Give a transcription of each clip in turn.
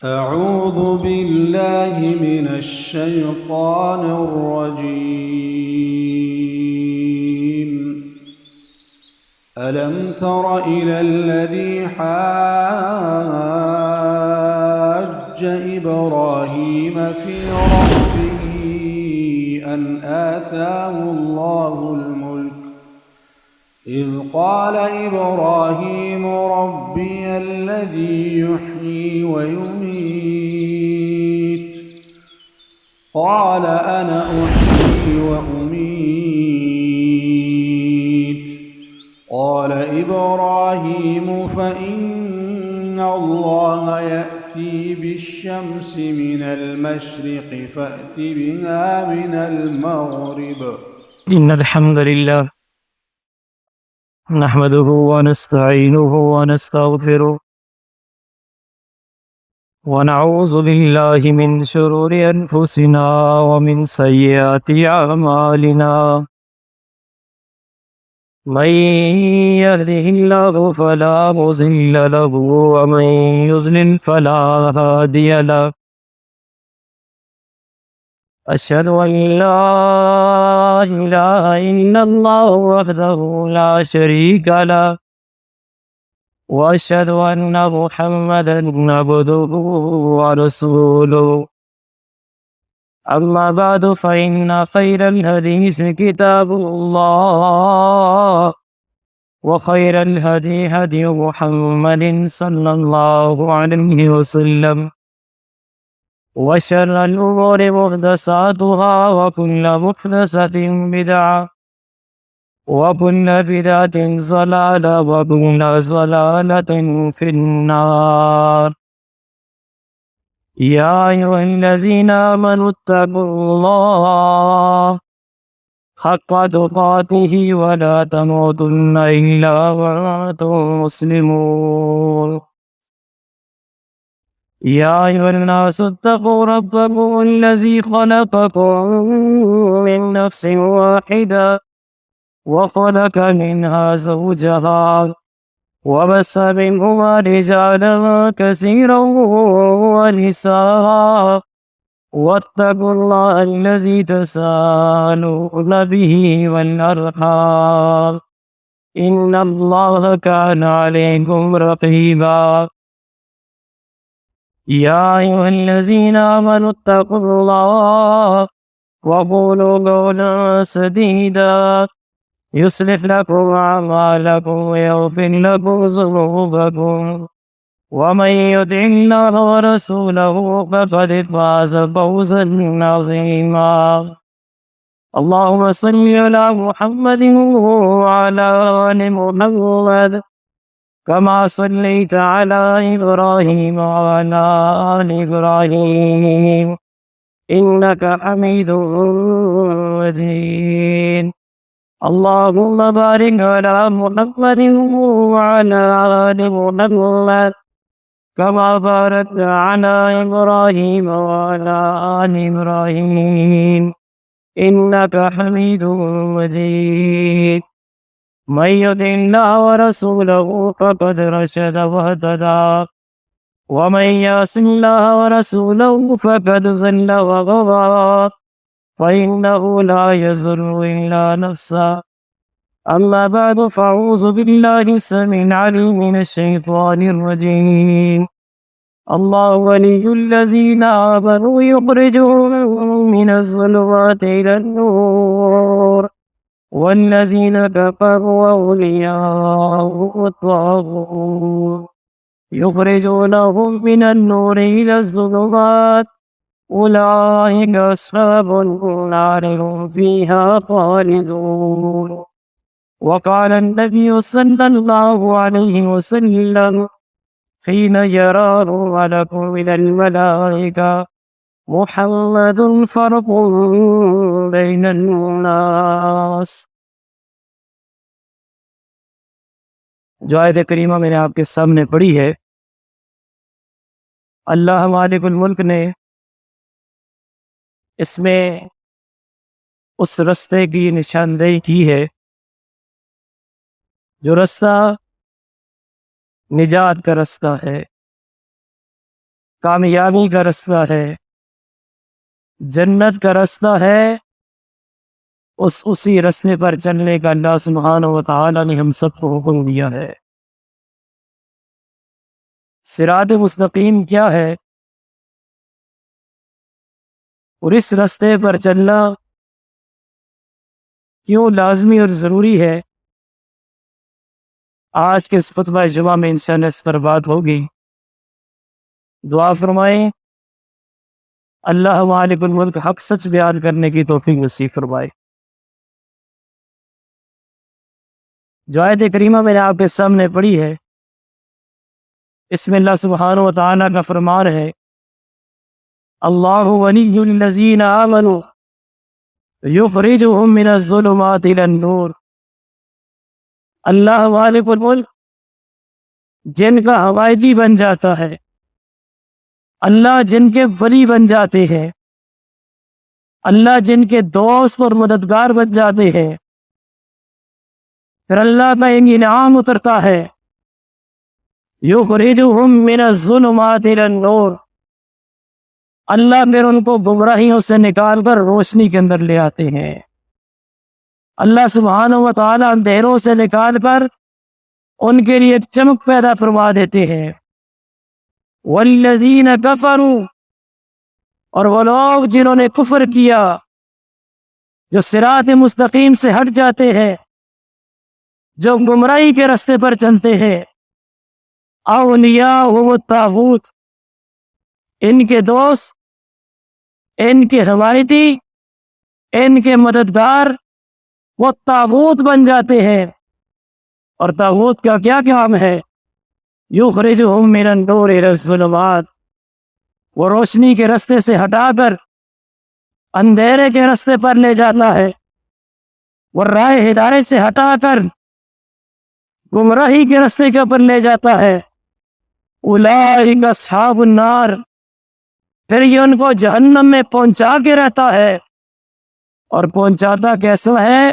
أعوذ بالله من الشيطان الرجيم. ألم تر إلى الذي حاج إبراهيم في ربه أن آتاه الله الملك إذ قال إبراهيم ربي الذي يحيي ويميت قال أنا أحيي وأميت قال إبراهيم فإن الله يأتي بالشمس من المشرق فأت بها من المغرب. إن الحمد لله نحمده ونستعينه ونستغفره ونعوذ بالله من شرور أنفسنا ومن سيئات أعمالنا. من يهده الله فلا مضل له ومن يضلل فلا هادي له. أشهد أن لا إله إلا الله وحده لا شريك له وأشهد أن محمدا عبده ورسوله. أما بعد فإن خير الحديث كتاب الله وخير الهدي هدي محمد صلى الله عليه وسلم وشر الأمور محدثاتها وكل محدثة بدعة وكل بدعة ضلالة وكل ضلالة في النار. يا أيها الذين آمنوا اتقوا الله حق تقاته ولا تموتن إلا وأنتم مسلمون. يا أيها الناس اتقوا ربكم الذي خلقكم من نفس واحدة وخلق منها زوجها وبث منهما رجالا كثيرا ونساء واتقوا الله الذي تساءلون به والأرحام إن الله كان عليكم رقيبا. يا أيها الذين آمنوا اتقوا الله وقولوا قولا سديدا يصلح لكم أعمالكم ويغفر لكم ذنوبكم ومن يطع الله ورسوله فقد فاز فوزا عظيما. اللهم صل على محمد وعلى آل محمد كما صليت على إبراهيم وعلى آل إبراهيم إنك حميد مجيد. اللهم بارك على محمد وعلى آل محمد كما باركت على إبراهيم وعلى آل إبراهيم إنك حميد مجيد. من يطع الله ورسوله فقد رشد واهتدى ومن يعص الله ورسوله فقد ضل وغوى فإنه لا يضر إلا نفسه. أما بعد فأعوذ بالله السميع العليم من الشيطان الرجيم. الله ولي الذين آمنوا يخرجهم من الظلمات إلى النور والذين كفروا أولياءهم الطاغوت يخرجونهم من النور إلى الظلمات أولئك أصحاب النار هم فيها خالدون. وقال النبي صلى الله عليه وسلم حين يراه ملك من الملائكة محمد فرق بين الناس. جو آیت کریمہ میں نے آپ کے سامنے پڑھی ہے، اللہ مالک الملک نے اس میں اس رستے کی نشاندہی کی ہے جو رستہ نجات کا رستہ ہے، کامیابی کا رستہ ہے، جنت کا رستہ ہے، اسی رستے پر چلنے کا اللہ سبحانہ و تعالی نے ہم سب کو حکم دیا ہے۔ صراط مستقیم کیا ہے اور اس رستے پر چلنا کیوں لازمی اور ضروری ہے، آج کے اس خطبہ جمعہ میں انشاءاللہ اس پر بات ہوگی۔ دعا فرمائیں اللہ مالک الملک حق سچ بیان کرنے کی توفیق نصیب فرمائے۔ جو آیت کریمہ میں نے آپ کے سامنے پڑھی ہے، اس میں اللہ سبحانہ و تعالیٰ کا فرمان ہے اللہ ولی الذین آمنوا یخرجہم من الظلمات الی النور۔ اللہ مالک الملک جن کا حمایتی بن جاتا ہے، اللہ جن کے ولی بن جاتے ہیں، اللہ جن کے دوست اور مددگار بن جاتے ہیں، پھر اللہ کا ایک انعام اترتا ہے یخرجہم من الظلمات الی النور، اللہ پھر ان کو گمراہیوں سے نکال کر روشنی کے اندر لے آتے ہیں۔ اللہ سبحانہ و تعالی اندھیروں سے نکال کر ان کے لیے ایک چمک پیدا فرما دیتے ہیں۔ والذین کفروا، اور وہ لوگ جنہوں نے کفر کیا، جو صراط مستقیم سے ہٹ جاتے ہیں، جو گمراہی کے راستے پر چلتے ہیں، اولیاءہم الطاغوت، ان کے دوست، ان کے حمایتی، ان کے مددگار وہ طاغوت بن جاتے ہیں۔ اور طاغوت کا کیا کام ہے؟ یخرجہم من النور الی الظلمات، وہ روشنی کے راستے سے ہٹا کر اندھیرے کے راستے پر لے جاتا ہے، وہ راہ ہدایت سے ہٹا کر گمراہی کے راستے کے اوپر لے جاتا ہے۔ اولئک اصحاب النار، پھر یہ ان کو جہنم میں پہنچا کے رہتا ہے، اور پہنچاتا کیسا ہے؟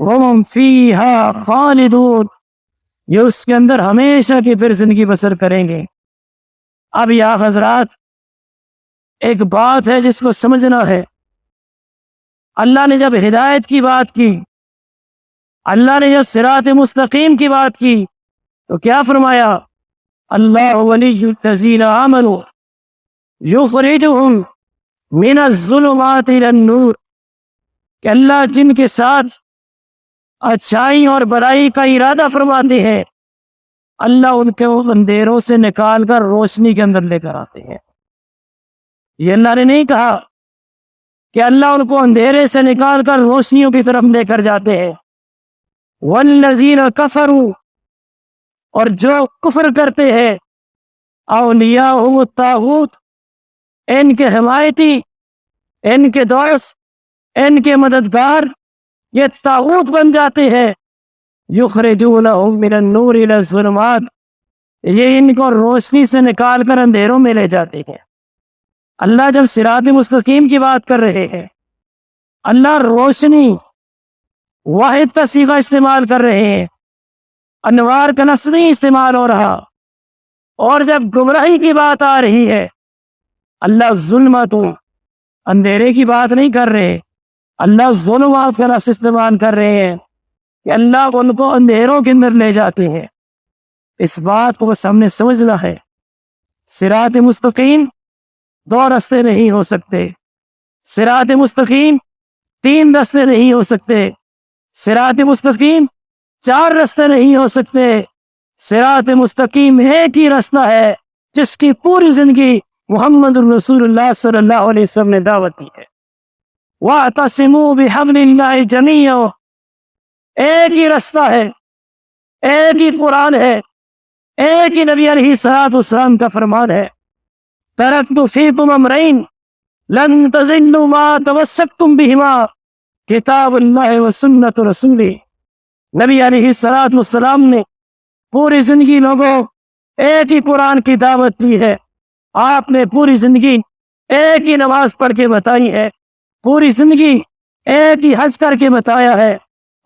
ہم فیہا خالدون، یہ اس کے اندر ہمیشہ کی پھر زندگی بسر کریں گے۔ اب یا حضرات ایک بات ہے جس کو سمجھنا ہے، اللہ نے جب ہدایت کی بات کی، اللہ نے جب صراط مستقیم کی بات کی، تو کیا فرمایا؟ اللہ ولی الذین آمنوا یخرجہم من الظلمات الی النور، کہ اللہ جن کے ساتھ اچھائی اور برائی کا ارادہ فرماتے ہیں، اللہ ان کے اندھیروں سے نکال کر روشنی کے اندر لے کر آتے ہیں۔ یہ اللہ نے نہیں کہا کہ اللہ ان کو اندھیرے سے نکال کر روشنیوں کی طرف لے کر جاتے ہیں۔ والذین کفروا، اور جو کفر کرتے ہیں، اولیاءہم الطاغوت، ان کے حمایتی، ان کے دوست، ان کے مددگار یہ طاغوت بن جاتے ہیں۔ یخرجونہم من النور الی الظلمات، یہ ان کو روشنی سے نکال کر اندھیروں میں لے جاتے ہیں۔ اللہ جب صراط مستقیم کی بات کر رہے ہیں، اللہ روشنی واحد کا صیغہ استعمال کر رہے ہیں، انوار کا لفظ نہیں استعمال ہو رہا۔ اور جب گمراہی کی بات آ رہی ہے، اللہ ظلمت، اندھیرے کی بات نہیں کر رہے، اللہ ظلمات کا لفظ استعمال کر رہے ہیں کہ اللہ ان کو اندھیروں کے اندر لے جاتے ہیں۔ اس بات کو بس ہم نے سمجھنا ہے۔ صراط مستقیم دو راستے نہیں ہو سکتے، صراط مستقیم تین راستے نہیں ہو سکتے، صراط مستقیم چار راستے نہیں ہو سکتے، صراط مستقیم ایک ہی راستہ ہے جس کی پوری زندگی محمد رسول اللہ صلی اللہ علیہ وسلم نے دعوت دی ہے۔ وَاعْتَصِمُوا بِحَبْلِ اللَّهِ جَمِيعًا، ایک ہی راستہ ہے، ایک ہی قرآن ہے، ایک ہی نبی علیہ الصلوۃ والسلام کا فرمان ہے۔ ترکت فیکم امرین لن تضلوا ما تمسکتم بہما، کتاب اللہ و سنت رسولی۔ نبی علیہ الصلوۃ والسلام نے پوری زندگی لوگوں ایک ہی قرآن کی دعوت دی ہے۔ آپ نے پوری زندگی ایک ہی نماز پڑھ کے بتائی ہے، پوری زندگی ایک ہی حج کر کے بتایا ہے،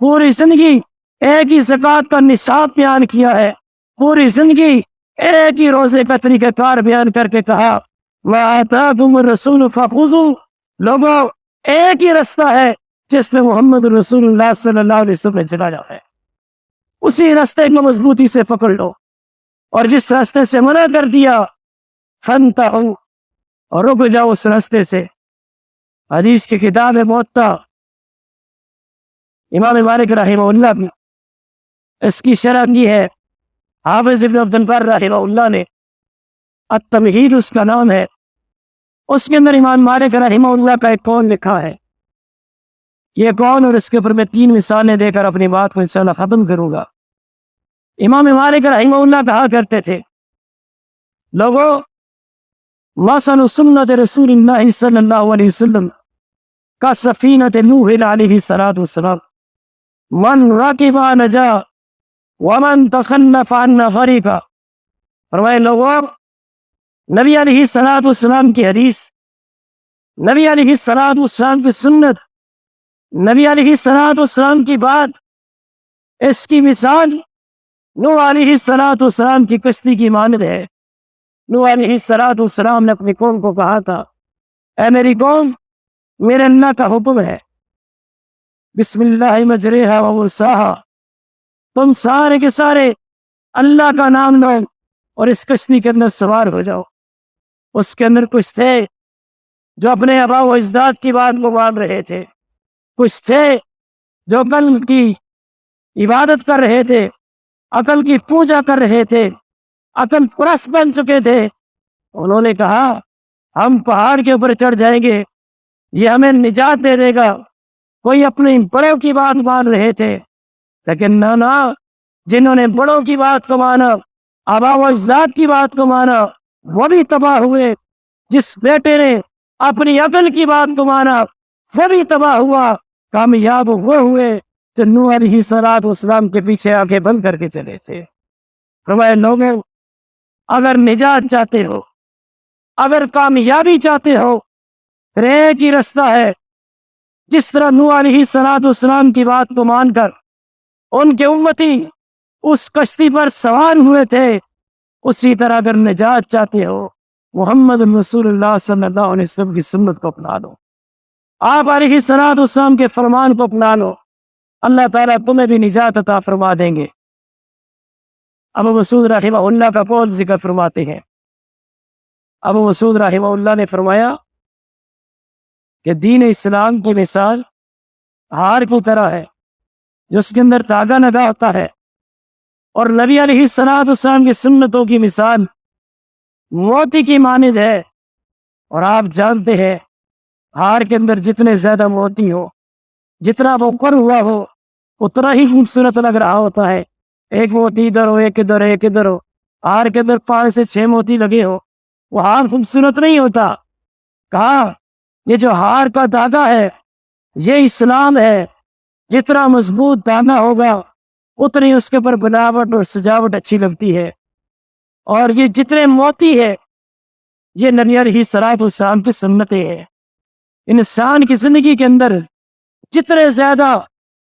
پوری زندگی ایک ہی زکوٰۃ کا نصاب بیان کیا ہے، پوری زندگی ایک ہی روزے کا طریقہ کار بیان کر کے کہا وَآتَاكُمُ الرَّسُولُ فَخُذُوا، لوگوں ایک ہی رستہ ہے جس پہ محمد رسول اللہ صلی اللہ علیہ وسلم نے چلایا ہے، اسی راستے کو مضبوطی سے پکڑ لو، اور جس راستے سے منع کر دیا فَانْتَهُوا، اور رک جاؤ اس راستے سے۔ حدیث کی کتاب موطا امام مالک رحمہ اللہ کی اس کی شرح کی ہے حافظ ابن عبد البر رحمہ اللہ نے، التمہید اس کا نام ہے، اس کے اندر امام مالک رحمہ اللہ کا ایک قول لکھا ہے۔ یہ قول اور اس کے اوپر میں 3 مثالیں دے کر اپنی بات کو انشاءاللہ ختم کروں گا۔ امام مالک رحمہ اللہ کہا کرتے تھے، لوگوں مثل سنت رسول اللہ صلی اللہ علیہ وسلم کا سفینۃ نوح علیہ السلام، من راکبا نجا ومن تخلف عنہ غرقا۔ فرمائے لوگوں، نبی علیہ السلام کی حدیث، نبی علیہ السلام کی سنت، نبی علیہ السلام کی بات، اس کی مثال نوح علیہ السلام کی کشتی کی مانند ہے۔ نوح علیہ السلام نے اپنی قوم کو کہا تھا، اے میری قوم، میرے اللہ کا حکم ہے، بسم اللہ مجریہا و مرساہا، تم سارے کے سارے اللہ کا نام لو اور اس کشتی کے اندر سوار ہو جاؤ۔ اس کے اندر کچھ تھے جو اپنے آبا و اجداد کی بات کو مان رہے تھے، کچھ تھے جو عقل کی عبادت کر رہے تھے، عقل کی پوجا کر رہے تھے، عقل پرست بن چکے تھے۔ انہوں نے کہا ہم پہاڑ کے اوپر چڑھ جائیں گے، یہ ہمیں نجات دے دے گا۔ کوئی اپنے بڑوں کی بات مان رہے تھے، لیکن نہ، جنہوں نے بڑوں کی بات کو مانا، آبا و اجداد کی بات کو مانا، وہ بھی تباہ ہوئے۔ جس بیٹے نے اپنی عقل کی بات کو مانا وہ بھی تباہ ہوا۔ کامیاب وہ ہوئے جو نوح علیہ السلام کے پیچھے آنکھیں بند کر کے چلے تھے۔ فرمایا لوگوں، اگر نجات چاہتے ہو، اگر کامیابی چاہتے ہو، پھر ایک ہی رستہ ہے۔ جس طرح نوح علیہ السلام کی بات کو مان کر ان کے امتی اس کشتی پر سوار ہوئے تھے، اسی طرح اگر نجات چاہتے ہو، محمد رسول اللہ صلی اللہ علیہ وسلم کی سنت کو اپنا لو، آپ علیہ السلام کے فرمان کو اپنا لو، اللہ تعالیٰ تمہیں بھی نجات عطا فرما دیں گے۔ ابو مسعود رحمہ اللہ کا قول ذکر فرماتے ہیں، ابو مسعود رحمہ اللہ نے فرمایا کہ دین اسلام کی مثال ہار کی طرح ہے جس کے اندر تاگا لگا ہوتا ہے، اور نبی علیہ السلام کی سنتوں کی مثال موتی کی مانند ہے۔ اور آپ جانتے ہیں ہار کے اندر جتنے زیادہ موتی ہو، جتنا وہ پر ہوا ہو، اتنا ہی خوبصورت لگ رہا ہوتا ہے۔ ایک موتی ادھر ہو، ایک ادھر، ایک ادھر ہو، ہار کے اندر 5 سے 6 موتی لگے ہو، وہ ہار خوبصورت نہیں ہوتا۔ کہا یہ جو ہار کا دھاگا ہے یہ اسلام ہے، جتنا مضبوط دھاگا ہوگا اتنی اس کے اوپر بناوٹ اور سجاوٹ اچھی لگتی ہے، اور یہ جتنے موتی ہے یہ نبی علیہ السلام کی سنتیں ہیں۔ انسان کی زندگی کے اندر جتنے زیادہ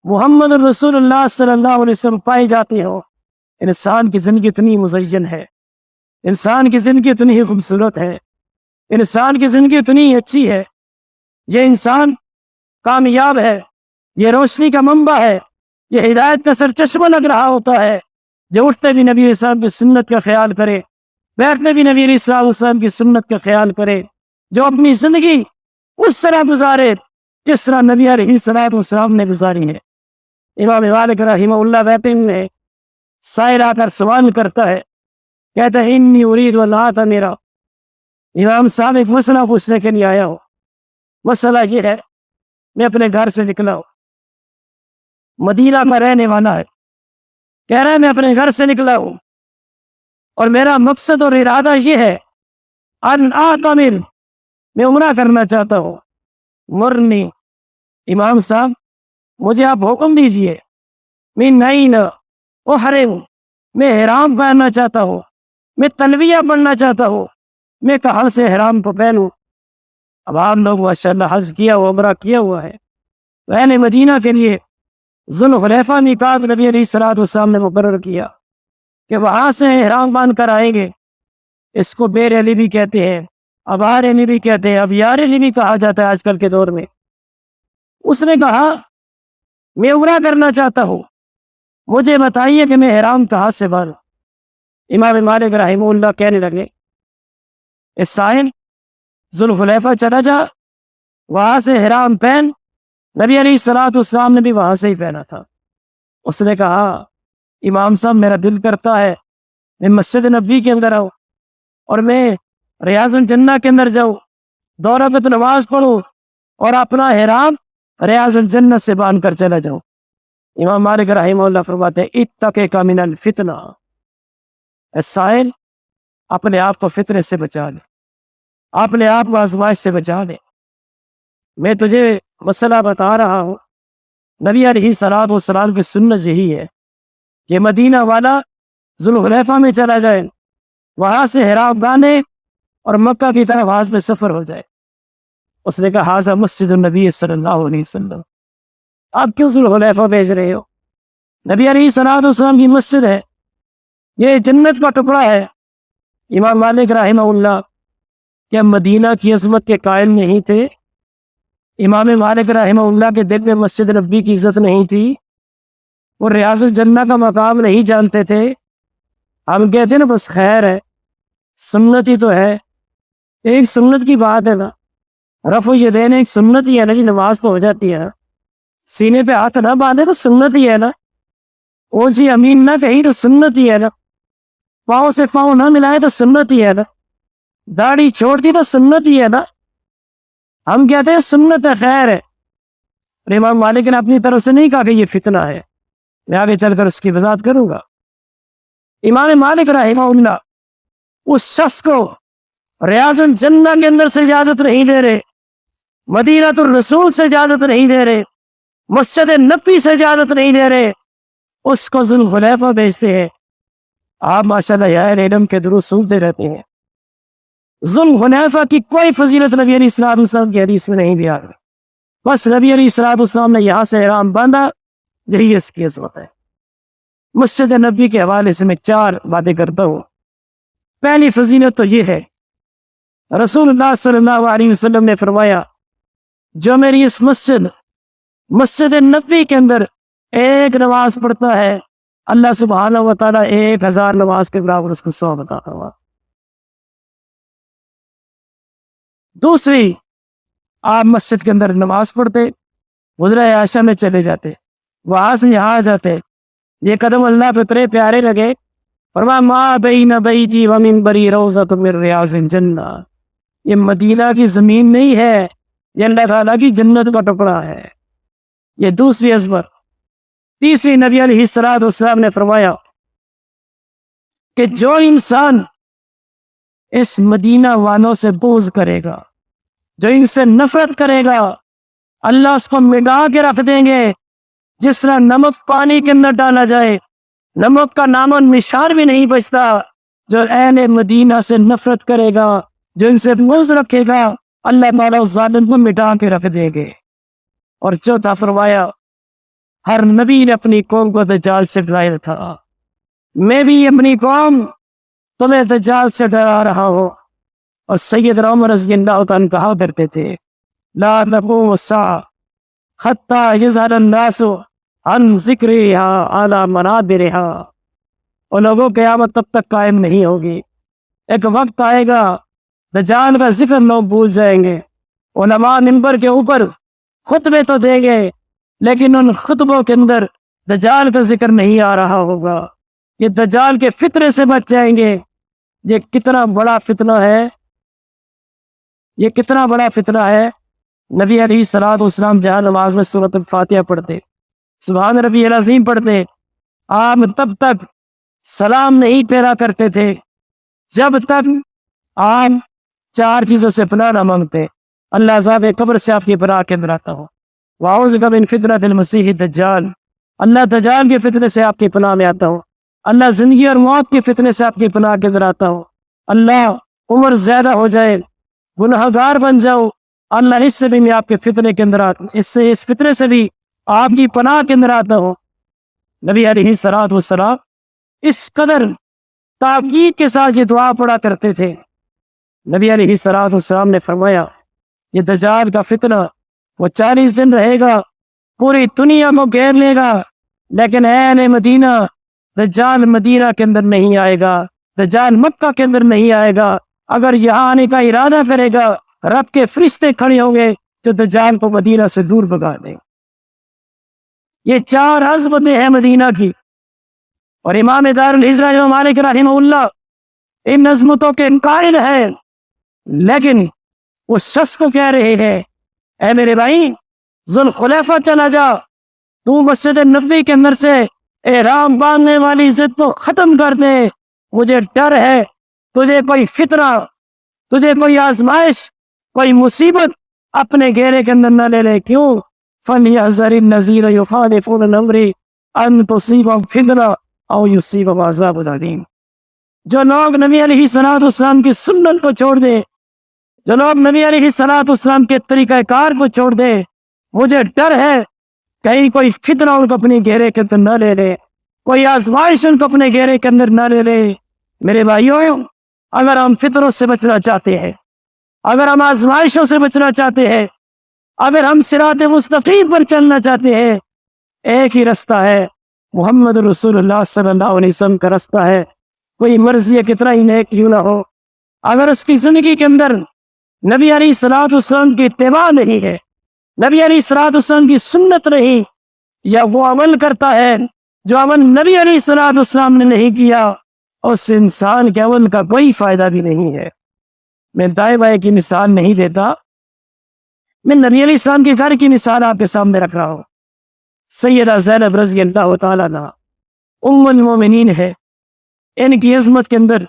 محمد رسول اللہ صلی اللہ علیہ وسلم پائے جاتے ہو، انسان کی زندگی اتنی مزین ہے، انسان کی زندگی اتنی ہی خوبصورت ہے، انسان کی زندگی اتنی ہی اچھی ہے۔ یہ انسان کامیاب ہے، یہ روشنی کا منبع ہے، یہ ہدایت کا سرچشمہ لگ رہا ہوتا ہے جو اٹھتے بھی نبی علیہ السلام کی سنت کا خیال کرے، بیٹھتے بھی نبی علیہ السلام کی سنت کا خیال کرے، جو اپنی زندگی اس طرح گزارے جس طرح نبی علیہ السلام نے گزاری ہے۔ امام مالک رحمہ اللہ بیٹھے ہوئے، سائل آ کر سوال کرتا ہے، کہتا ہے انی ارید واللہ تھا میرا امام صاحب ایک مسئلہ پوچھنے کے لیے آیا ہو۔ مسئلہ یہ ہے، میں اپنے گھر سے نکلا ہوں، مدینہ کا رہنے والا ہے، کہہ رہا ہے میں اپنے گھر سے نکلا ہوں اور میرا مقصد اور ارادہ یہ ہے ان اعتمر، میں عمرہ کرنا چاہتا ہوں۔ مرنی، امام صاحب مجھے آپ حکم دیجئے، من نئین احرم، میں احرام پہننا چاہتا ہوں، میں تلبیہ پڑھنا چاہتا ہوں، میں کہاں سے احرام کو پہنوں؟ اب آپ لوگ ماشاءاللہ حج کیا ہوا، عمرہ کیا ہوا ہے، اہل مدینہ کے لیے ذوالحلیفہ میقات نبی علیہ السلام نے مقرر کیا کہ وہاں سے احرام باندھ کر آئیں گے، اس کو بیر علی بھی کہتے ہیں، اب آرینی بھی کہتے ہیں، اب یارینی بھی کہا جاتا ہے آج کل کے دور میں۔ اس نے کہا میں عمرہ کرنا چاہتا ہوں، مجھے بتائیے کہ میں احرام کہاں سے باندھوں۔ امام مالک رحمہ اللہ کہنے لگے اس سائل ذوالحلیفہ چلا جا، وہاں سے احرام پہن۔ نبی علیہ الصلوۃ والسلام نے بھی وہاں سے ہی پہنا تھا۔ اس نے کہا امام صاحب میرا دل کرتا ہے میں مسجد نبوی کے اندر آؤں اور میں ریاض الجنہ کے اندر جاؤں، 2 رکعت نماز پڑھوں اور اپنا احرام ریاض الجنہ سے باندھ کر چلا جاؤں۔ امام مالک رحمہ اللہ فرماتے ہیں اتقک من الفتنہ، اے سائل اپنے آپ کو فتنے سے بچا لے، اپنے آپ کو آزمائش سے بچا لے۔ میں تجھے مسئلہ بتا رہا ہوں، نبی علیہ الصلوۃ والسلام کی سنت یہی ہے کہ مدینہ والا ذوالحلیفہ میں چلا جائے، وہاں سے احرام باندھے اور مکہ کی طرف آج میں سفر ہو جائے۔ اس نے کہا ھذا مسجد النبی صلی اللہ علیہ وسلم، آپ کیوں ذوالحلیفہ بھیج رہے ہو؟ نبی علیہ الصلوۃ والسلام کی مسجد ہے، یہ جنت کا ٹکڑا ہے۔ امام مالک رحمہ اللہ کیا مدینہ کی عظمت کے قائل نہیں تھے؟ امام مالک رحمہ اللہ کے دل میں مسجد نبی کی عزت نہیں تھی؟ وہ ریاض الجنہ کا مقام نہیں جانتے تھے؟ ہم کہتے ہیں نا بس خیر ہے، سنت ہی تو ہے۔ ایک سنت کی بات ہے نا، رفع یدین ایک سنت ہی ہے نا جی، نماز تو ہو جاتی ہے نا۔ سینے پہ ہاتھ نہ باندھے تو سنت ہی ہے نا، اونچی امین نہ کہی تو سنت ہی ہے نا، پاؤں سے پاؤں نہ ملائے تو سنت ہی ہے نا، داڑھی چھوڑ دی تو سنت ہی ہے نا۔ ہم کہتے ہیں سنت ہے، خیر ہے۔ اور امام مالک نے اپنی طرف سے نہیں کہا کہ یہ فتنہ ہے، میں آگے چل کر اس کی وضاحت کروں گا۔ امام مالک رحمہ اللہ اس شخص کو ریاض الجنہ کے اندر سے اجازت نہیں دے رہے، مدینہ الرسول سے اجازت نہیں دے رہے، مسجد نبی سے اجازت نہیں دے رہے، اس کو ذوالحلیفہ بھیجتے ہیں۔ آپ ماشاءاللہ یا علم کے دروس سنتے رہتے ہیں، ذوالحلیفہ کی کوئی فضیلت نبی علیہ الصلوۃ والسلام کی حدیث میں نہیں بیان ہے، بس نبی علیہ الصلوۃ والسلام نے یہاں سے احرام باندھا، یہی اس کی عظمت ہے۔ مسجد نبی کے حوالے سے میں 4 باتیں کرتا ہوں۔ پہلی فضیلت تو یہ ہے، رسول اللہ صلی اللہ علیہ وسلم نے فرمایا جو میری اس مسجد نبی کے اندر ایک نماز پڑھتا ہے، اللہ سبحانہ و تعالیٰ 1000 نماز کے برابر اس کو 100 عطا فرماتا۔ دوسری، آپ مسجد کے اندر نماز پڑھتے، حجرہ عائشہ میں چلے جاتے، وہاں سے یہاں آ جاتے، یہ قدم اللہ پہ اتنے پیارے لگے، فرمایا ما بین بیتی و منبری روضۃ من ریاض الجنہ، یہ مدینہ کی زمین نہیں ہے، یہ اللہ تعالیٰ کی جنت کا ٹکڑا ہے۔ یہ دوسری عظمت۔ تیسری، نبی علیہ الصلوۃ والسلام نے فرمایا کہ جو انسان اس مدینہ والوں سے بغض کرے گا، جو ان سے نفرت کرے گا، اللہ اس کو مٹا کے رکھ دیں گے، جس طرح نمک پانی کے اندر ڈالا جائے، نمک کا نام و نشان بھی نہیں بچتا۔ جو اہل مدینہ سے نفرت کرے گا، جو ان سے بغض رکھے گا، اللہ تعالیٰ اس ظالم کو مٹا کے رکھ دیں گے۔ اور چوتھا فرمایا ہر نبی نے اپنی قوم کو دجال سے ڈرایا تھا، میں بھی اپنی قوم تمہیں دجال سے ڈرا رہا ہوں۔ اور سیدنا عمر رضی اللہ تعالیٰ عنہ کہا کرتے تھے لا تقوم الساعة حتى يظهر الناس عن ذکرها على منابرها، اور لوگوں قیامت تب تک قائم نہیں ہوگی، ایک وقت آئے گا دجال کا ذکر لوگ بھول جائیں گے، علماء منبر کے اوپر خطبے تو دیں گے لیکن ان خطبوں کے اندر دجال کا ذکر نہیں آ رہا ہوگا، یہ دجال کے فتنے سے بچ جائیں گے۔ یہ کتنا بڑا فتنہ ہے، یہ کتنا بڑا فتنہ ہے۔ نبی علیہ الصلوۃ والسلام جہاں نماز میں سورۃ الفاتحہ پڑھتے، سبحان ربی العظیم پڑھتے، آپ تب تک سلام نہیں پھیرا کرتے تھے جب تک آپ 4 چیزوں سے پناہ نہ مانگتے۔ اللہ عذاب قبر سے آپ کی پناہ کے اندر آتا ہوں، واعوذ بک من فتنۃ المسیح الدجال، اللہ دجال کے فتنے سے آپ کی پناہ میں آتا ہوں، اللہ زندگی اور موت کے فتنے سے آپ کی پناہ کے اندر آتا ہوں، اللہ عمر زیادہ ہو جائے، گنہگار بن جاؤ، اللہ اس سے بھی میں آپ کے فتنے کے اندر آتا ہوں، اس فتنے سے بھی آپ کی پناہ کے اندر آتا ہوں۔ نبی علیہ الصلوۃ والسلام اس قدر تاکید کے ساتھ یہ دعا پڑھا کرتے تھے نبی علیہ الصلوۃ والسلام نے فرمایا یہ دجال کا فتنہ وہ 40 دن رہے گا، پوری دنیا کو گھیر لے گا، لیکن اہل مدینہ دجال مدینہ کے اندر نہیں آئے گا، دجال مکہ کے اندر نہیں آئے گا۔ اگر یہاں آنے کا ارادہ کرے گا رب کے فرشتے کھڑے ہوں گے جو دجال کو مدینہ سے دور بھگا دیں۔ یہ 4 عظمتیں ہیں مدینہ کی، اور امام دار الہجرہ امام مالک رحمہ اللہ ان عظمتوں کے قائل ہیں، لیکن وہ شخص کو کہہ رہے ہیں اے میرے بھائی ذوالخلیفہ چلا جا، تو مسجد نبوی کے اندر سے احرام باندھنے والی ضد کو ختم کر دے، مجھے ڈر ہے تجھے کوئی فتنہ، تجھے کوئی آزمائش، کوئی مصیبت اپنے گھیرے کے اندر نہ لے لے۔ کیوں؟ فَلْيَحْذَرِ الَّذِينَ يُخَالِفُونَ عَنْ أَمْرِهِ أَن تُصِيبَهُمْ فِتْنَةٌ أَوْ يُصِيبَهُمْ عَذَابٌ أَلِيمٌ۔ جو لوگ نبی علیہ الصلوۃ والسلام کی سنت کو چھوڑ دے، جو لوگ نبی علیہ الصلوۃ والسلام کے طریقہ کار کو چھوڑ دے، مجھے ڈر ہے کہیں کوئی فتنہ ان کو اپنے گھیرے کے اندر نہ لے لے، کوئی آزمائش ان کو اپنے گھیرے کے اندر نہ لے لے۔ میرے بھائیوں، اگر ہم فتنوں سے بچنا چاہتے ہیں، اگر ہم آزمائشوں سے بچنا چاہتے ہیں، اگر ہم صراط مستقیم پر چلنا چاہتے ہیں، ایک ہی رستہ ہے، محمد رسول اللہ صلی اللہ علیہ وسلم کا رستہ ہے۔ کوئی مرضی کتنا ہی نیک کیوں نہ ہو، اگر اس کی زندگی کے اندر نبی علیہ الصلوۃ والسلام کی اتباع نہیں ہے، نبی علیہ الصلوۃ والسلام کی سنت نہیں، یا وہ عمل کرتا ہے جو عمل نبی علیہ الصلوۃ والسلام نے نہیں کیا، اس انسان کے عمل کا کوئی فائدہ بھی نہیں ہے۔ میں دائیں بائیں کی مثال نہیں دیتا، میں نبی علیہ السلام کے گھر کی مثال آپ کے سامنے رکھ رہا ہوں۔ سیدہ زینب رضی اللہ تعالیٰ عنہا ام المومنین ہے، ان کی عظمت کے اندر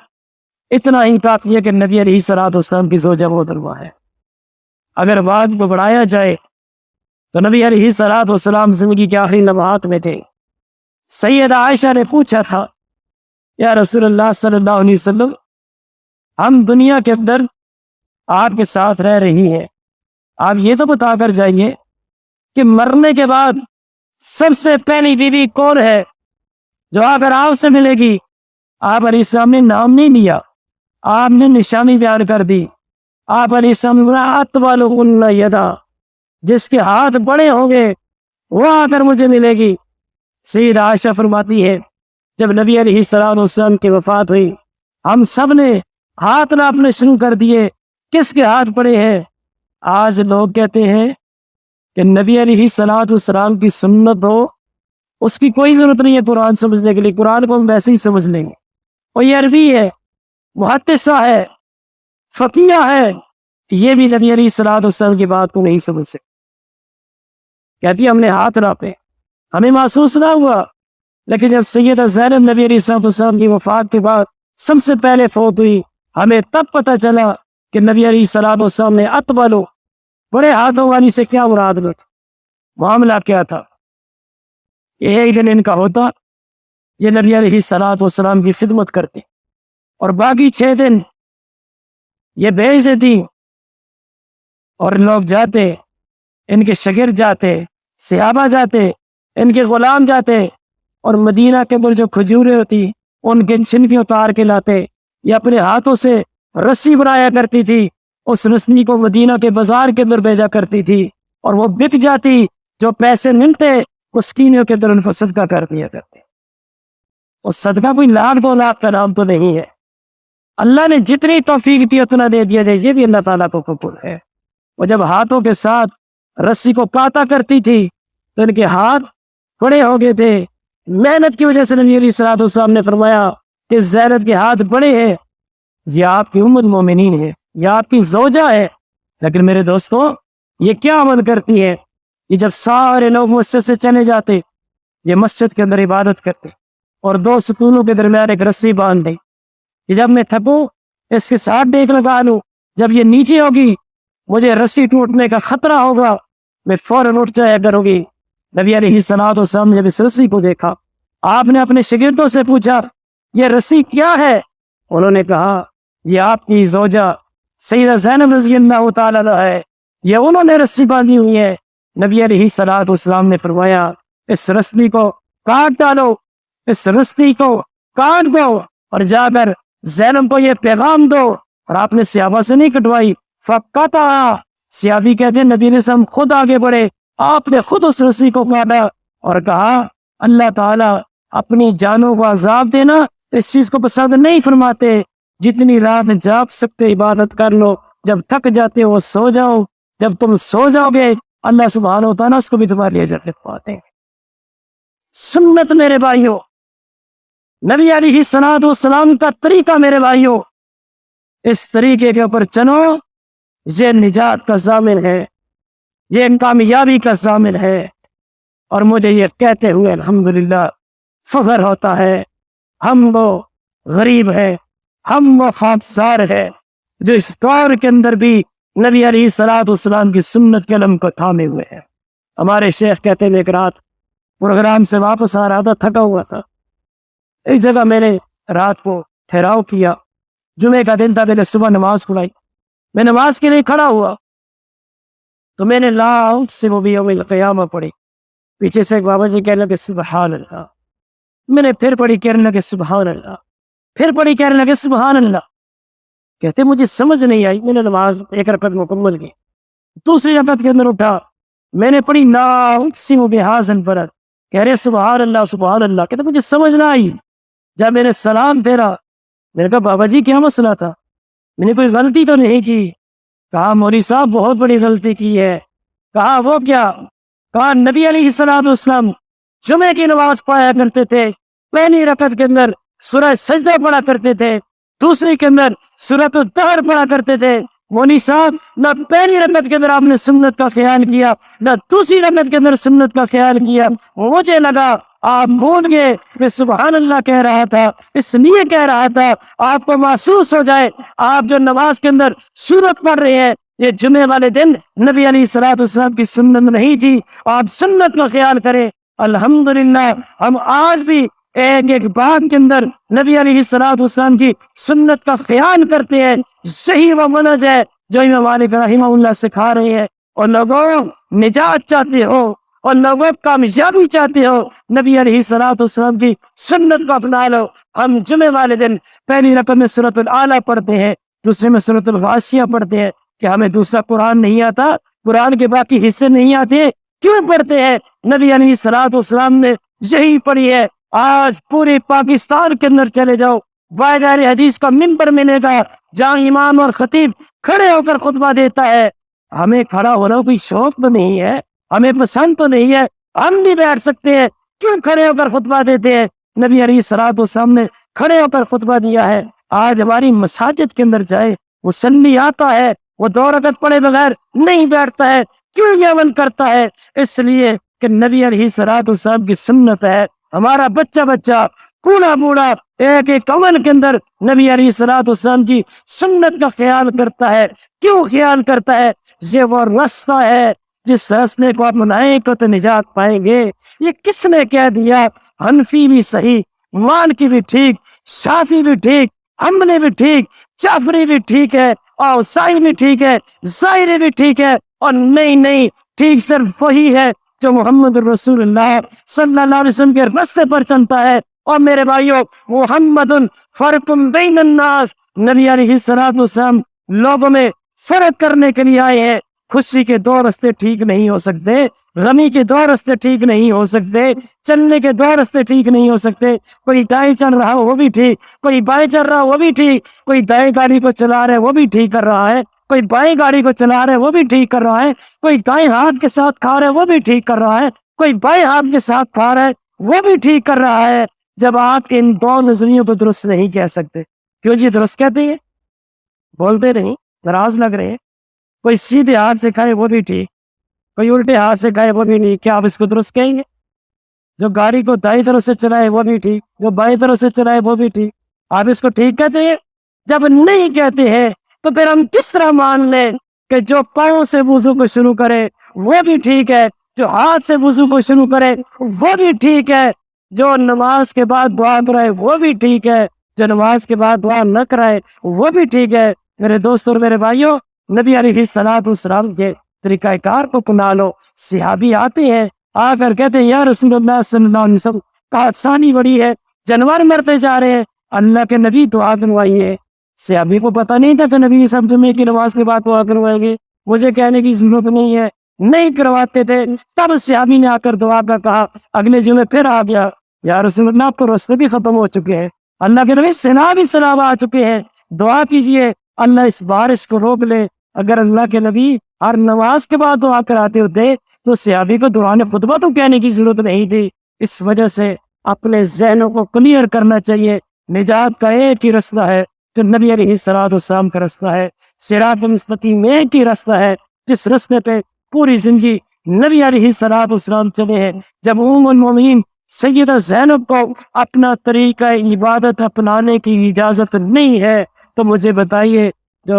اتنا ہی کافی ہے کہ نبی علیہ الصلوۃ والسلام کی زوجہ محترمہ ہے۔ اگر بات کو بڑھایا جائے تو نبی علیہ الصلوۃ والسلام زندگی کے آخری لمحات میں تھے۔ سیدہ عائشہ نے پوچھا تھا یا رسول اللہ صلی اللہ علیہ وسلم، ہم دنیا کے اندر آپ کے ساتھ رہ رہی ہیں، آپ یہ تو بتا کر جائیے کہ مرنے کے بعد سب سے پہلی بیوی کون ہے جو آ کر آپ سے ملے گی؟ آپ علیہ السلام نے نام نہیں لیا، آپ نے نشانی بیان کر دی۔ آپ علیہ السلام نے بولا اطولہن یدا، جس کے ہاتھ بڑے ہوں گے وہ آ کر مجھے ملے گی۔ سیدہ عائشہ فرماتی ہے جب نبی علیہ السلام وسلم کی وفات ہوئی، ہم سب نے ہاتھ ناپنے شروع کر دیے، کس کے ہاتھ بڑے ہیں؟ آج لوگ کہتے ہیں کہ نبی علیہ الصلوۃ والسلام کی سنت ہو، اس کی کوئی ضرورت نہیں ہے قرآن سمجھنے کے لیے، قرآن کو ہم ویسے ہی سمجھ لیں گے۔ اور یہ عربی ہے، محدثہ ہے، فقیہ ہے، یہ بھی نبی علیہ الصلوۃ والسلام کی بات کو نہیں سمجھ سکتے۔ کہتی ہے ہم نے ہاتھ ناپے، ہمیں محسوس نہ ہوا، لیکن جب سیدہ زینب نبی علیہ الصلوۃ والسلام کی وفات کے بعد سب سے پہلے فوت ہوئی، ہمیں تب پتہ چلا کہ نبی علیہ الصلوۃ والسلام نے اطولو، بڑے ہاتھوں والی سے کیا مراد تھا، معاملہ کیا تھا۔ یہ ایک دن ان کا ہوتا، یہ نبی علیہ الصلوۃ والسلام کی خدمت کرتے، اور باقی 6 دن یہ بھیج دیتی، اور لوگ جاتے، ان کے شاگرد جاتے، صحابہ جاتے، ان کے غلام جاتے، اور مدینہ کے اندر جو کھجوریں ہوتی ان کے چھلکے اتار کے لاتے، یا اپنے ہاتھوں سے رسی بنایا کرتی تھی، اس رسی کو مدینہ کے بازار کے اندر بھیجا کرتی تھی، اور وہ بک جاتی، جو پیسے ملتے مسکینوں کے اندر ان کو صدقہ کر دیا کرتے۔ اور صدقہ کوئی 1,00,000-2,00,000 کا نام تو نہیں ہے، اللہ نے جتنی توفیق دی اتنا دے دیا جائے، یہ بھی اللہ تعالیٰ کو قبول ہے۔ وہ جب ہاتھوں کے ساتھ رسی کو کاتا کرتی تھی تو ان کے ہاتھ بڑے ہو گئے تھے، محنت کی وجہ سے نبی علیہ الصلوۃ والسلام نے فرمایا کہ زینب کے ہاتھ بڑے ہیں، یہ آپ کی ام المومنین ہے، یہ آپ کی زوجہ ہے، لیکن میرے دوستوں یہ کیا عمل کرتی ہے؟ یہ جب سارے لوگ مسجد سے چلے جاتے، یہ مسجد کے اندر عبادت کرتے، اور 2 ستونوں کے درمیان ایک رسی باندھ دیں کہ جب میں تھکوں اس کے ساتھ ڈیک لگا لوں، جب یہ نیچے ہوگی مجھے رسی ٹوٹنے کا خطرہ ہوگا، میں فوراً اٹھ جایا کروں گی۔ نبی علیہ الصلوۃ والسلام نے جب اس رسی کو دیکھا، آپ نے اپنے شاگردوں سے پوچھا یہ رسی کیا ہے؟ انہوں نے کہا یہ آپ کی زوجہ سیدہ زینب رضی اللہ تعالیٰ عنہا ہے، یہ انہوں نے رسی باندھی ہوئی ہے۔ نبی علیہ الصلوۃ والسلام نے فرمایا اس رسی کو کاٹ ڈالو، اس رسی کو کاٹ دو، اور جا کر زینب کو یہ پیغام دو اور آپ نے صحابہ سے نہیں کٹوائی. فقطع، صحابی کہتے ہیں نبی علیہ السلام خود آگے بڑھے، آپ نے خود اس رسی کو کاٹا اور کہا اللہ تعالیٰ اپنی جانوں کو عذاب دینا اس چیز کو پسند نہیں فرماتے. جتنی رات جاگ سکتے عبادت کر لو، جب تھک جاتے ہو سو جاؤ، جب تم سو جاؤ گے اللہ سبحانہ و تعالیٰ اس کو بھی تمہارے لیے اجر لکھواتے ہیں. سنت میرے بھائیوں، نبی علیہ الصلوۃ والسلام کا طریقہ میرے بھائیوں، اس طریقے کے اوپر چلو، یہ نجات کا ضامن ہے، یہ کامیابی کا ضامن ہے. اور مجھے یہ کہتے ہوئے الحمدللہ فخر ہوتا ہے، ہم وہ غریب ہیں، ہم وہ خاکسار ہیں جو اس دور کے اندر بھی نبی علیہ الصلوۃ والسلام کی سنت کے علم کو تھامے ہوئے ہیں. ہمارے شیخ کہتے ہیں ایک رات پروگرام سے واپس آ رہا تھا، تھکا ہوا تھا، ایک جگہ میں نے رات کو ٹھہراؤ کیا. جمعے کا دن تھا، میں نے صبح نماز پڑھائی، میں نماز کے لیے کھڑا ہوا تو میں نے لا اقسم بیوم القیامہ پڑھی. پیچھے سے ایک بابا جی کہنے لگے سبحان اللہ. میں نے پھر پڑھی، کہنے لگے سبحان اللہ، پھر پڑھی، کہنے لگے سبحان اللہ. کہتے مجھے سمجھ نہیں آئی. میں نے نماز ایک رکعت مکمل کی، دوسری رکعت کے اندر اٹھا، میں نے پڑھی لا اقسم بہذا البلد، کہہ رہے سبحان اللہ سبحان اللہ. کہتے مجھے سمجھ نہ آئی. جب میں نے سلام پھیرا، میں نے کہا بابا جی کیا مسئلہ تھا، میں نے کوئی غلطی تو نہیں کی؟ کہا مولوی صاحب بہت بڑی غلطی کی ہے. کہا وہ کیا؟ کہا نبی علیہ الصلوۃ والسلام جمعے کی نماز پڑھایا کرتے تھے، پہلی رکعت کے اندر سورہ سجدہ پڑھا کرتے تھے، دوسری کے اندر سورۃ الدہر پڑھا کرتے تھے. مولوی صاحب نہ پہلی رکعت کے اندر آپ نے سنت کا خیال کیا، نہ دوسری رکعت کے اندر سنت کا خیال کیا. مجھے لگا آپ بھول گئے میں سبحان اللہ کہہ رہا تھا، اس لیے کہہ رہا تھا آپ کو محسوس ہو جائے آپ جو نماز کے اندر سورت پڑھ رہے ہیں یہ جمعے والے دن نبی علیہ الصلوۃ والسلام کی سنت نہیں تھی، آپ سنت کا خیال کریں. الحمدللہ ہم آج بھی ایک ایک بات کے اندر نبی علیہ الصلوۃ والسلام کی سنت کا خیال کرتے ہیں. صحیح وہ منہج ہے جو امام مالک رحمہ اللہ سکھا رہے ہیں. اور لوگوں نجات چاہتے ہو اور لوگوں کامیابی چاہتے ہو، نبی علیہ الصلوۃ والسلام کی سنت کو اپنا لو. ہم جمعے والے دن پہلی رکعت میں سورۃ الاعلیٰ پڑھتے ہیں، دوسرے میں سورۃ الغاشیہ پڑھتے ہیں. کہ ہمیں دوسرا قرآن نہیں آتا، قرآن کے باقی حصے نہیں آتے، کیوں پڑھتے ہیں؟ نبی علیہ الصلوۃ والسلام نے یہی پڑھی ہے. آج پورے پاکستان کے اندر چلے جاؤ، واحد حدیث کا منبر ملے گا جہاں امام اور خطیب کھڑے ہو کر خطبہ دیتا ہے. ہمیں کھڑا ہونا کوئی شوق تو نہیں ہے، ہمیں پسند تو نہیں ہے، ہم بھی بیٹھ سکتے ہیں، کیوں کھڑے ہو کر خطبہ دیتے ہیں؟ نبی علیہ الصلوۃ والسلام نے کھڑے ہو کر خطبہ دیا ہے. آج ہماری مساجد کے اندر جائے، مصلی آتا ہے وہ 2 رکعت پڑھے بغیر نہیں بیٹھتا ہے، کیوں یہ عمل کرتا ہے؟ اس لیے کہ نبی علیہ الصلوۃ والسلام کی سنت ہے. ہمارا بچہ بچہ بوڑھا بوڑھا ایک ایک عمل کے اندر نبی علیہ الصلوۃ والسلام کی سنت کا خیال کرتا ہے. کیوں خیال کرتا ہے؟ یہ وہ راستہ ہے جس راستے کو اپنائیں گے تو نجات پائیں گے. یہ کس نے کہہ دیا؟ حنفی بھی صحیح، مالکی بھی ٹھیک، شافعی بھی ٹھیک، حنبلی بھی ٹھیک، جعفری بھی ٹھیک ہے، اور سائی بھی ٹھیک ہے، ظاہری بھی ٹھیک ہے، اور نہیں ٹھیک صرف وہی ہے جو محمد رسول اللہ صلی اللہ علیہ وسلم کے راستے پر چلتا ہے. اور میرے بھائیوں محمد فرق بین الناس، نبی علیہ الصلوۃ والسلام لوگوں میں فرق کرنے کے لیے آئے ہیں. خوشی کے 2 راستے ٹھیک نہیں ہو سکتے، غمی کے 2 راستے ٹھیک نہیں ہو سکتے، چلنے کے 2 راستے ٹھیک نہیں ہو سکتے. کوئی دائیں چل رہا ہو وہ بھی ٹھیک، کوئی بائیں چل رہا ہو وہ بھی ٹھیک، کوئی دائیں گاڑی کو چلا رہا ہے وہ بھی ٹھیک کر رہا ہے، کوئی بائیں گاڑی کو چلا رہا ہے وہ بھی ٹھیک کر رہا ہے، کوئی دائیں ہاتھ کے ساتھ کھا رہا ہے وہ بھی ٹھیک کر رہا ہے، کوئی بائیں ہاتھ کے ساتھ کھا رہا ہے وہ بھی ٹھیک کر رہا ہے. جب آپ ان 2 نظریوں کو درست نہیں کہہ سکتے، کیوں جی درست کہتے ہیں؟ بولتے نہیں، ناراض لگ رہے ہیں. کوئی سیدھے ہاتھ سے کھائے وہ بھی ٹھیک، کوئی الٹے ہاتھ سے کھائے وہ بھی نہیں، کیا آپ اس کو درست کہیں گے؟ جو گاڑی کو دائیں طرف سے چلائے وہ بھی ٹھیک، جو بائیں طرف سے چلائے وہ بھی ٹھیک، آپ اس کو ٹھیک کہتے ہیں؟ جب نہیں کہتے ہیں تو پھر ہم کس طرح مان لیں کہ جو پاؤں سے وضو کو شروع کرے وہ بھی ٹھیک ہے، جو ہاتھ سے وضو کو شروع کرے وہ بھی ٹھیک ہے، جو نماز کے بعد دعا کرائے وہ بھی ٹھیک ہے، جو نماز کے بعد دعا نہ کرائے وہ بھی ٹھیک ہے؟ میرے دوستوں اور میرے بھائیوں، نبی علیہ الصلوۃ والسلام کے طریقہ کار کو اپنا لو. صحابی آتے ہیں، آ کر کہتے ہیں یا رسول اللہ صلی اللہ علیہ وسلم کا آسانی بڑی ہے، جانور مرتے جا رہے ہیں، اللہ کے نبی دعا دلوائیے. صحابی کو پتہ نہیں تھا کہ نبی صاحب جمعے کی نماز کے بعد دعا کروائیں گے، مجھے کہنے کی ضرورت نہیں ہے، نہیں کرواتے تھے۔ تب صحابی نے آ کر دعا کا کہا، اگلے جمعے پھر آ گیا، یا رسول اللہ اب تو رستے بھی ختم ہو چکے ہیں، اللہ کے نبی سیلاب ہی سیلاب آ چکے ہیں، دعا کیجئے اللہ اس بارش کو روک لے۔ اگر اللہ کے نبی ہر نماز کے بعد دعا کراتے ہوتے تو صحابی کو دوران خطبہ تو کہنے کی ضرورت نہیں تھی۔ اس وجہ سے اپنے ذہنوں کو کلیئر کرنا چاہیے، نجات کا ایک ہی رستہ ہے جو نبی علیہ الصلوۃ والسلام کا رستہ ہے، صراط مستقیم ایک ہی رستہ ہے جس رستے پہ پوری زندگی نبی علیہ الصلوۃ والسلام چلے ہیں۔ جب ام المومنین سیدہ زینب کو اپنا طریقہ عبادت اپنانے کی اجازت نہیں ہے تو مجھے بتائیے جو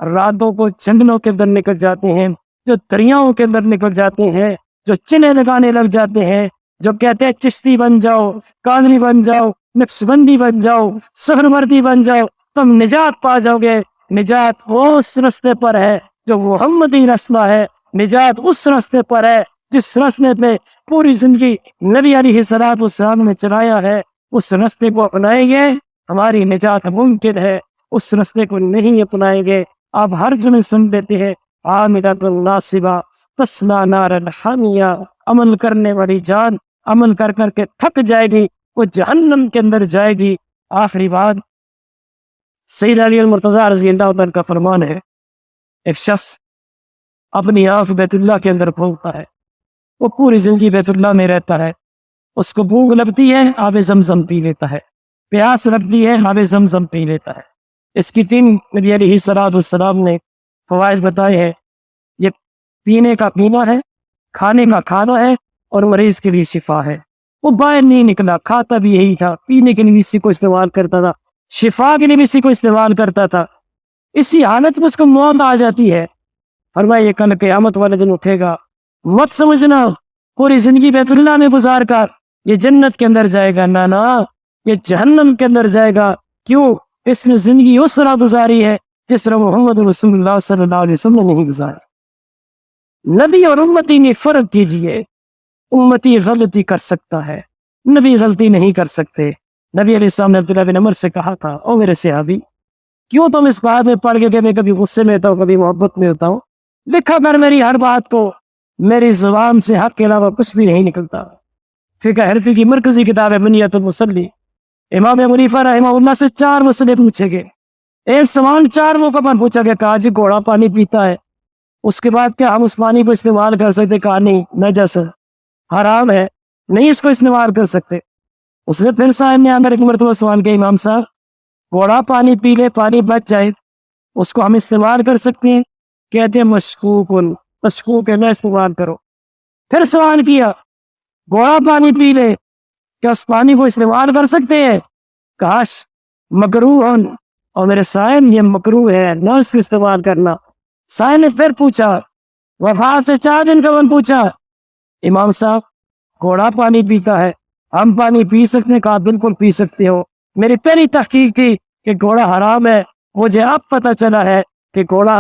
راتوں کو جنگلوں کے اندر نکل جاتے ہیں، جو دریاؤں کے اندر نکل جاتے ہیں، جو چنے لگانے لگ جاتے ہیں، جو کہتے ہیں چشتی بن جاؤ، قادری بن جاؤ، نقشبندی بن جاؤ، سہروردی بن جاؤ، تم نجات پا جاؤ گے۔ نجات اس رستے پر ہے جو محمدی رستہ ہے، نجات اس رستے پر ہے جس رستے پہ پوری زندگی نبی علیہ الصلوۃ والسلام نے چلایا ہے۔ اس رستے کو اپنائیں گے ہماری نجات ممکن ہے، اس رستے کو نہیں اپنائیں گے آپ ہر جمعے سن لیتے ہیں عاملۃ ناصبہ تصلی نارا حامیہ، عمل کرنے والی جان عمل کر کر کے تھک جائے گی، وہ جہنم کے اندر جائے گی۔ آخری بات سید علی المرتضیٰ رضی اللہ عنہ کا فرمان ہے، ایک شخص اپنی آنکھ بیت اللہ کے اندر کھولتا ہے، وہ پوری زندگی بیت اللہ میں رہتا ہے، اس کو بھوک لگتی ہے آب زمزم پی لیتا ہے، پیاس لگتی ہے آب زمزم پی لیتا ہے۔ اس کی 3 نبی علیہ الصلوۃ والسلام نے فوائد بتائے ہیں، یہ پینے کا پینا ہے، کھانے کا کھانا ہے، اور مریض کے لیے شفا ہے۔ وہ باہر نہیں نکلا، کھاتا بھی یہی تھا، پینے کے لیے بھی اسی کو استعمال کرتا تھا، شفا کے لیے بھی اسی کو استعمال کرتا تھا۔ اسی حالت میں اس کو موت آ جاتی ہے، فرمایا یہ کل قیامت والے دن اٹھے گا، مت سمجھنا پوری زندگی بیت اللہ میں گزار کر یہ جنت کے اندر جائے گا، نہ یہ جہنم کے اندر جائے گا۔ کیوں؟ اس نے زندگی اس طرح گزاری ہے جس طرح محمد رسول اللہ صلی اللہ علیہ وسلم نے نہیں گزاری۔ نبی اور امتی میں فرق کیجئے، امتی غلطی کر سکتا ہے، نبی غلطی نہیں کر سکتے۔ نبی علیہ السلام نے عبداللہ بن عمر سے کہا تھا، او میرے صحابی کیوں تم اس بات میں پڑھ کے کہ میں کبھی غصے میں ہوتا ہوں کبھی محبت میں ہوتا ہوں، لکھا کر میری ہر بات کو، میری زبان سے حق کے علاوہ کچھ بھی نہیں نکلتا۔ فقہ حنفی کی مرکزی کتاب ہے بنیۃ المصلی، امام ابو حنیفہ رحمہ اللہ سے 4 مسئلے پوچھے گئے، ایک سوال 4 موقع پر پوچھا گیا، کہا جی گھوڑا پانی پیتا ہے، اس کے بعد کیا ہم اس پانی کو استعمال کر سکتے؟ کہا نہیں، نجس حرام ہے، نہیں اس کو استعمال کر سکتے۔ اس نے پھر صاحب نے ایک مرتبہ سوال کیا، امام صاحب گھوڑا پانی پی لے، پانی بچ جائے، اس کو ہم استعمال کر سکتے ہیں؟ کہتے ہیں مشکوک ہے، نہ استعمال کرو۔ پھر سوال کیا، گھوڑا پانی پی لے، کیا اس پانی کو استعمال کر سکتے ہیں؟ کاش مکروہ، اور میرے صاحب یہ مکروہ ہے، نہ اس کو استعمال کرنا۔ صاحب نے پھر پوچھا، وفات سے 4 دن قبل پوچھا، امام صاحب گھوڑا پانی پیتا ہے، ہم پانی پی سکتے ہیں؟ کہا بالکل پی سکتے ہو۔ میری پہلی تحقیق تھی کہ گھوڑا حرام ہے، مجھے اب پتہ چلا ہے کہ گھوڑا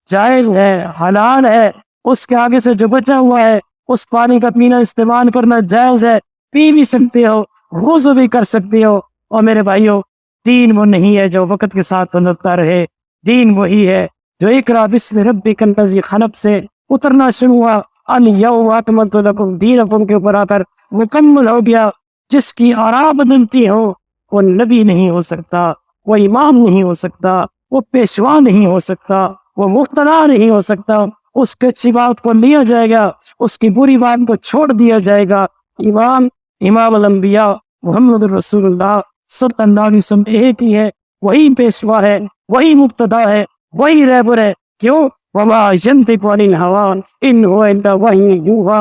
جائز ہے، حلال ہے، اس کے آگے سے جو بچا ہوا ہے اس پانی کا پینا استعمال کرنا جائز ہے، پی بھی سکتے ہو، وضو بھی کر سکتے ہو۔ اور میرے بھائیو، دین وہ نہیں ہے جو وقت کے ساتھ بدلتا رہے، دین وہی ہے جو اقرا بسم ربک الذی خلق سے اترنا شروع ہوا، الیوم اکملت لکم دینکم کے اوپر آ کر مکمل ہو گیا۔ جس کی آراء بدلتی ہو وہ نبی نہیں ہو سکتا، وہ امام نہیں ہو سکتا، وہ پیشوا نہیں ہو سکتا، وہ مقتدا نہیں ہو سکتا۔ اس کے اچھی بات کو لیا جائے گا، اس کی بری بات کو چھوڑ دیا جائے گا۔ امام الانبیاء محمد رسول اللہ صلی اللہ علیہ وسلم ایک ہی ہے، وہی پیشوا ہے، وہی مقتدا ہے، وہی رہبر ہے۔ کیوں؟ وما ينطق عن الهوى ان هو الا وحی یوحی،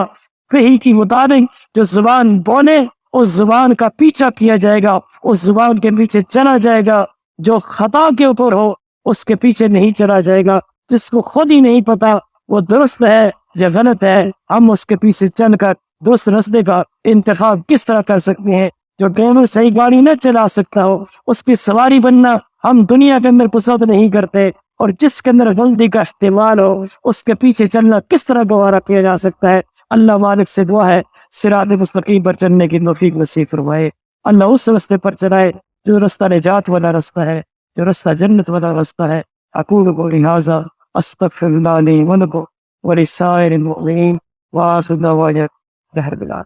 وحی کے مطابق جو زبان بولے اس زبان کا پیچھا کیا جائے گا، اس زبان کے پیچھے چلا جائے گا۔ جو خطا کے اوپر ہو اس کے پیچھے نہیں چلا جائے گا، جس کو خود ہی نہیں پتا وہ درست ہے یا غلط ہے، ہم اس کے پیچھے چل کر درست راستے کا انتخاب کس طرح کر سکتے ہیں۔ جو ڈرائیور صحیح گاڑی نہ چلا سکتا ہو اس کی سواری بننا ہم دنیا کے اندر پسند نہیں کرتے، اور جس کے اندر غلطی کا استعمال ہو اس کے پیچھے چلنا کس طرح گوارا کیا جا سکتا ہے۔ اللہ مالک سے دعا ہے صراط مستقیم پر چلنے کی توفیق نصیب فرمائے، اللہ اس راستے پر چلائے جو رستہ نجات والا رستہ ہے۔ جو رستہ جنت والا رستہ ہے. اقول قولی ھذا استغفر اللہ لی ولکم ولسائر المؤمنین وآخر دعوانا الحمد للہ.